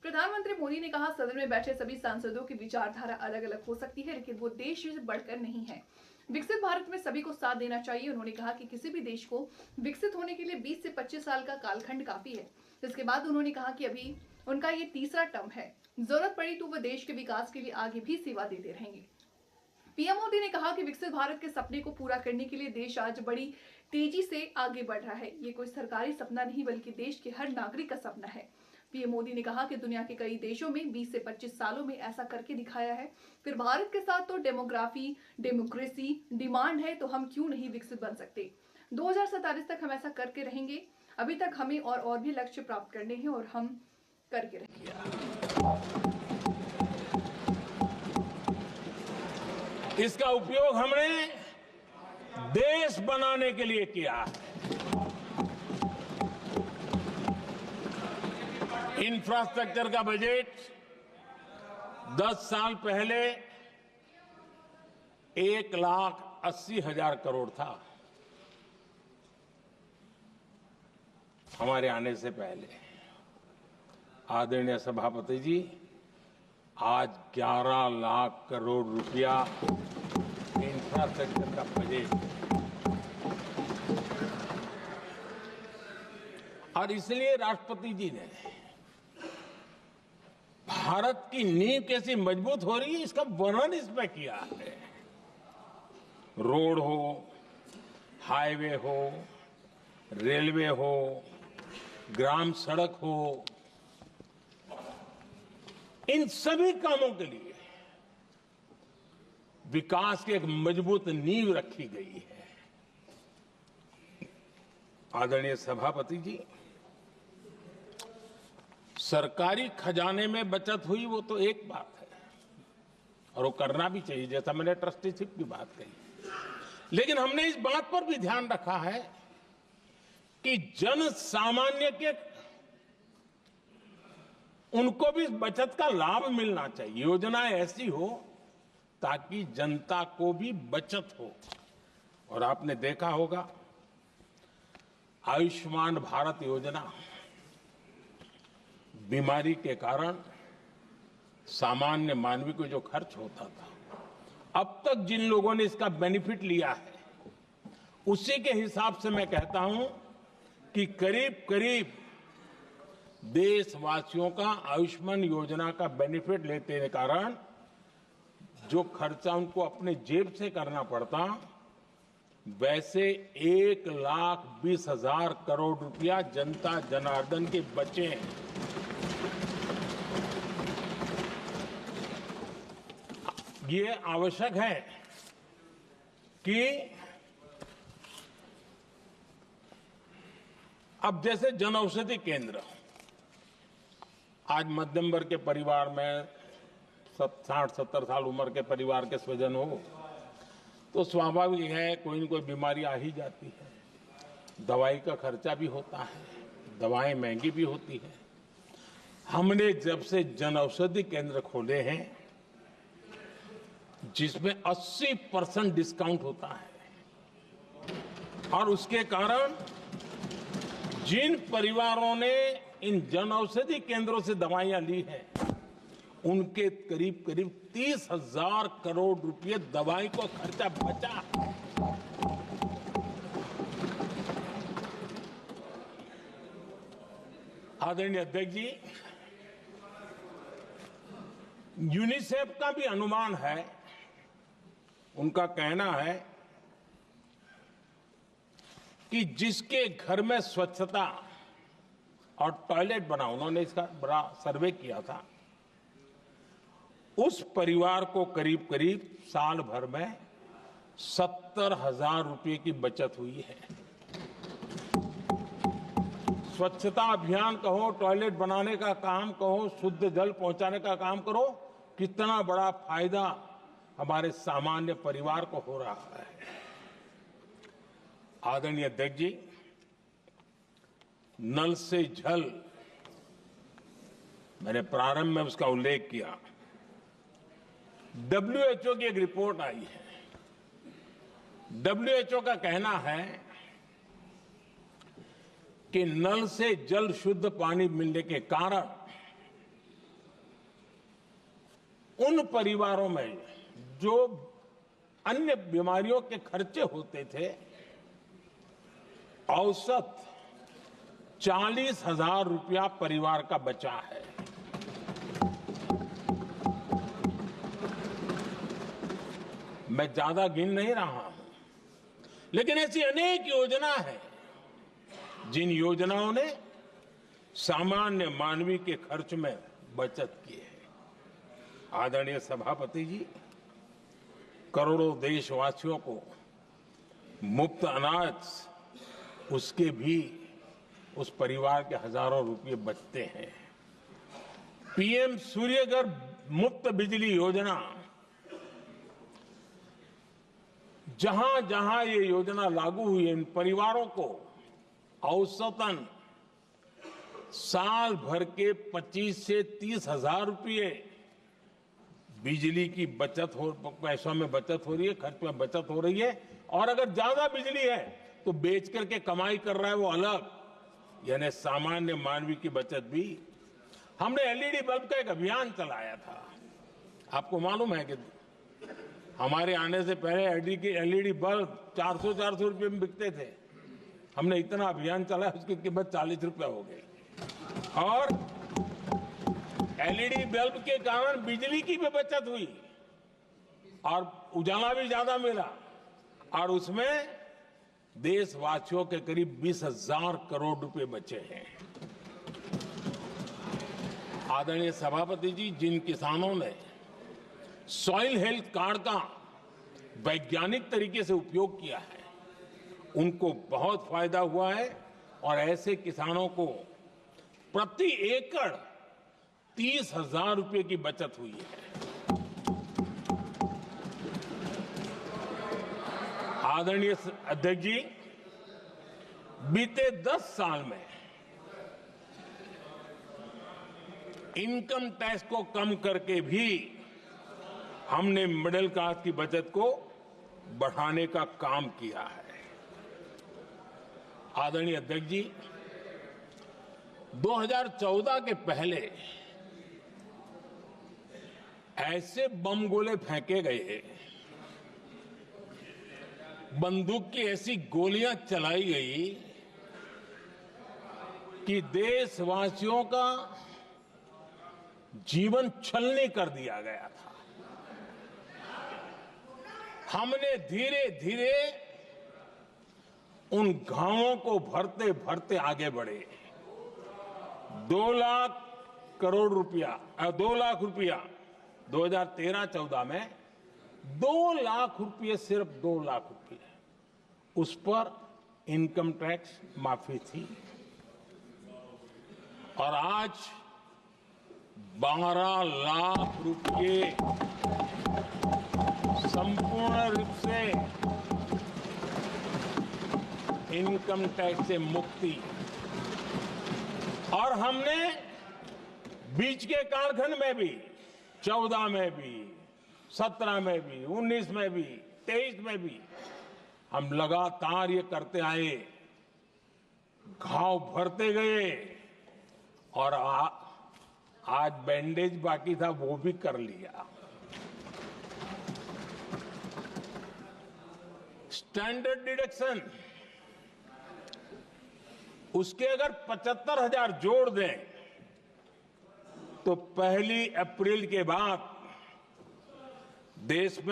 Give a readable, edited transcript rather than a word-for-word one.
प्रधानमंत्री मोदी ने कहा, सदन में बैठे सभी सांसदों की विचारधारा अलग अलग हो सकती है, लेकिन वो देश से बढ़कर नहीं है। विकसित भारत में सभी को साथ देना चाहिए। उन्होंने कहा कि किसी भी देश को विकसित होने के लिए 20 से 25 साल का कालखंड काफी है। इसके बाद उन्होंने कहा कि अभी उनका ये तीसरा टर्म है, जरूरत पड़ी तो वह देश के विकास के लिए आगे भी सेवा देते रहेंगे। पीएम मोदी ने कहा कि विकसित भारत के सपने को पूरा करने के लिए देश आज बड़ी तेजी से आगे बढ़ रहा है। ये कोई सरकारी सपना नहीं, बल्कि देश के हर नागरिक का सपना है। पीएम मोदी ने कहा कि दुनिया के कई देशों में 20 से 25 सालों में ऐसा करके दिखाया है। फिर भारत के साथ तो डेमोक्रेसी डिमांड है, तो हम क्यों नहीं विकसित बन सकते। 2047 तक हम ऐसा करके रहेंगे। अभी तक हमें और भी लक्ष्य प्राप्त करने हैं और हम करके रहेंगे। इसका उपयोग हमने देश बनाने के लिए किया है। इंफ्रास्ट्रक्चर का बजट 10 साल पहले 1,80,000 करोड़ था। हमारे आने से पहले आदरणीय सभापति जी, आज 11 लाख करोड़ रुपया इंफ्रास्ट्रक्चर का बजट, और इसलिए राष्ट्रपति जी ने भारत की नींव कैसी मजबूत हो रही है इसका वर्णन इसमें किया है। रोड हो, हाईवे हो, रेलवे हो, ग्राम सड़क हो, इन सभी कामों के लिए विकास की एक मजबूत नींव रखी गई है। आदरणीय सभापति जी, सरकारी खजाने में बचत हुई वो तो एक बात है और वो करना भी चाहिए, जैसा मैंने ट्रस्टीशिप की बात कही, लेकिन हमने इस बात पर भी ध्यान रखा है कि जन सामान्य के उनको भी बचत का लाभ मिलना चाहिए। योजनाएं ऐसी हो ताकि जनता को भी बचत हो। और आपने देखा होगा आयुष्मान भारत योजना, बीमारी के कारण सामान्य मानवी को जो खर्च होता था, अब तक जिन लोगों ने इसका बेनिफिट लिया है, उसी के हिसाब से मैं कहता हूं कि करीब करीब देशवासियों का आयुष्मान योजना का बेनिफिट लेने के कारण जो खर्चा उनको अपने जेब से करना पड़ता, वैसे 1,20,000 करोड़ रुपया जनता जनार्दन के बचे। ये आवश्यक है कि अब जैसे जन औषधि केंद्र, आज मध्यम वर्ग के परिवार में 60-70 साल उम्र के परिवार के स्वजन हो तो स्वाभाविक है कोई न कोई बीमारी आ ही जाती है। दवाई का खर्चा भी होता है, दवाएं महंगी भी होती है। हमने जब से जन औषधि केंद्र खोले हैं जिसमें 80% डिस्काउंट होता है, और उसके कारण जिन परिवारों ने इन जन औषधि केंद्रों से दवाइयां ली हैं, उनके करीब करीब 30,000 करोड़ रुपए दवाई को खर्चा बचा। आदरणीय अध्यक्ष जी, यूनिसेफ का भी अनुमान है, उनका कहना है कि जिसके घर में स्वच्छता और टॉयलेट बना, उन्होंने इसका बड़ा सर्वे किया था, उस परिवार को करीब करीब साल भर में 70,000 रुपए की बचत हुई है। स्वच्छता अभियान कहो, टॉयलेट बनाने का काम कहो, शुद्ध जल पहुंचाने का काम करो, कितना बड़ा फायदा हमारे सामान्य परिवार को हो रहा है। आदरणीय अध्यक्ष जी, नल से जल, मैंने प्रारंभ में उसका उल्लेख किया। WHO की एक रिपोर्ट आई है। WHO का कहना है कि नल से जल शुद्ध पानी मिलने के कारण उन परिवारों में जो अन्य बीमारियों के खर्चे होते थे, औसत 40,000 रुपया परिवार का बचा है। मैं ज्यादा गिन नहीं रहा हूं, लेकिन ऐसी अनेक योजना है जिन योजनाओं ने सामान्य मानवीय के खर्च में बचत की है। आदरणीय सभापति जी, करोड़ों देशवासियों को मुफ्त अनाज, उसके भी उस परिवार के हजारों रुपये बचते हैं। पीएम सूर्यघर मुफ्त बिजली योजना, जहां जहां ये योजना लागू हुई, इन परिवारों को औसतन साल भर के 25 से 30 हजार रुपये बिजली की बचत हो, पैसों में बचत हो रही है, खर्च में बचत हो रही है। और अगर ज्यादा बिजली है तो बेच करके कमाई कर रहा है वो अलग, यानी सामान्य मानवीय की बचत भी। हमने एलईडी बल्ब का एक अभियान चलाया था। आपको मालूम है कि हमारे आने से पहले एलईडी बल्ब 400 रुपये में बिकते थे। हमने इतना अभियान चलाया, उसकी कीमत 40 रुपये हो गई। और एलईडी बल्ब के कारण बिजली की भी बचत हुई और उजाला भी ज्यादा मिला, और उसमें देशवासियों के करीब 20,000 करोड़ रुपए बचे हैं। आदरणीय सभापति जी, जिन किसानों ने सॉइल हेल्थ कार्ड का वैज्ञानिक तरीके से उपयोग किया है, उनको बहुत फायदा हुआ है। और ऐसे किसानों को प्रति एकड़ 30,000 रुपये की बचत हुई है। आदरणीय अध्यक्ष जी, बीते 10 साल में इनकम टैक्स को कम करके भी हमने मिडिल क्लास की बचत को बढ़ाने का काम किया है। आदरणीय अध्यक्ष जी, 2014 के पहले ऐसे बम गोले फेंके गए, बंदूक की ऐसी गोलियां चलाई गई कि देशवासियों का जीवन छलनी कर दिया गया था। हमने धीरे धीरे उन घावों को भरते भरते आगे बढ़े। 2 लाख करोड़ रुपया 2 लाख रुपया 2013-14 में 2 लाख रुपये, सिर्फ 2 लाख रुपये उस पर इनकम टैक्स माफी थी। और आज 12 लाख रुपये संपूर्ण रूप से इनकम टैक्स से मुक्ति। और हमने बीच के कालखंड में भी 14 में भी, 17 में भी, 19 में भी, 23 में भी हम लगातार ये करते आए, घाव भरते गए। और आज बैंडेज बाकी था, वो भी कर लिया। स्टैंडर्ड डिडक्शन, उसके अगर 75,000 जोड़ दें तो 1 अप्रैल के बाद देश में